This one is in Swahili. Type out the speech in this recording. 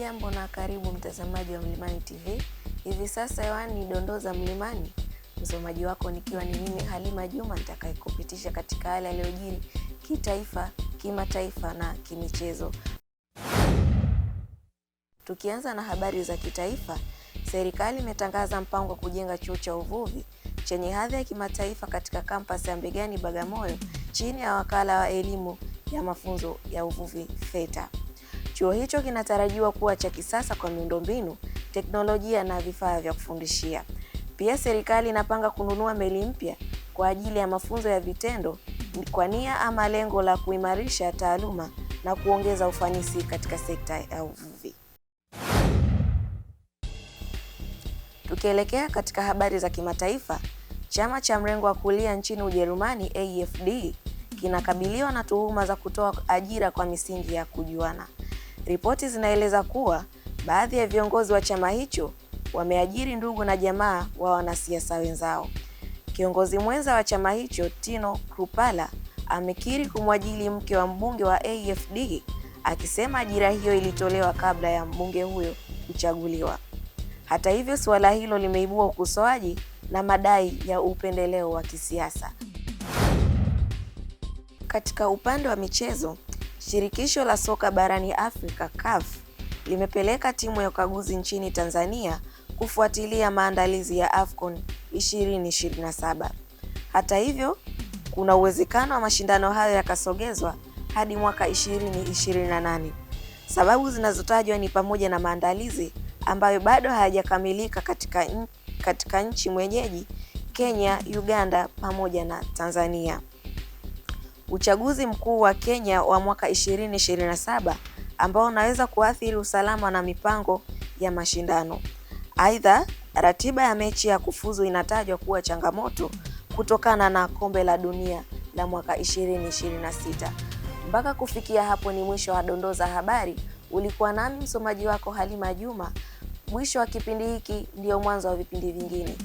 Hujambo na karibu mtazamaji wa Mlimani TV. Hivi sasa hewani ni dondoo za Mlimani. Msomaji wako nikiwa ni mimi Halima Juma, nitakayekupitisha katika yale yaliyojiri kitaifa, kimataifa na kimichezo. Tukianza na habari za kitaifa, serikali imetangaza mpango wa kujenga chuo cha uvuvi chenye hadhi ya kimataifa katika kampasi ya Mbegani, Bagamoyo, chini ya wakala wa elimu ya mafunzo ya uvuvi FETA. Chuo hicho kinatarajiwa kuwa cha kisasa kwa miundombinu, teknolojia na vifaa vya kufundishia. Pia serikali inapanga kununua meli mpya kwa ajili ya mafunzo ya vitendo kwa nia ama lengo la kuimarisha taaluma na kuongeza ufanisi katika sekta ya uvuvi. Tukielekea katika habari za kimataifa, chama cha mrengo wa kulia nchini Ujerumani AfD kinakabiliwa na tuhuma za kutoa ajira kwa misingi ya kujuana. Ripoti zinaeleza kuwa baadhi ya viongozi wa chama hicho wameajiri ndugu na jamaa wa wanasiasa wenzao. Kiongozi mwenza wa chama hicho, Tino Krupala, amekiri kumwajiri mke wa mbunge wa AfD, akisema ajira hiyo ilitolewa kabla ya mbunge huyo kuchaguliwa. Hata hivyo, suala hilo limeibua ukosoaji na madai ya upendeleo wa kisiasa. Katika upande wa michezo, shirikisho la soka barani Afrika CAF limepeleka timu ya ukaguzi nchini Tanzania kufuatilia maandalizi ya AFCON 2027. Hata hivyo, kuna uwezekano wa mashindano hayo yakasogezwa hadi mwaka 2028. Sababu zinazotajwa ni pamoja na maandalizi ambayo bado hayajakamilika katika nchi mwenyeji Kenya, Uganda pamoja na Tanzania. Uchaguzi mkuu wa Kenya wa mwaka 2027 ambao unaweza kuathiri usalama na mipango ya mashindano. Aidha, ratiba ya mechi ya kufuzu inatajwa kuwa changamoto kutokana na kombe la dunia la mwaka 2026. Mpaka kufikia hapo ni mwisho wa dondoo za habari. Ulikuwa nami msomaji wako Halima Juma. Mwisho wa kipindi hiki ndio mwanzo wa vipindi vingine.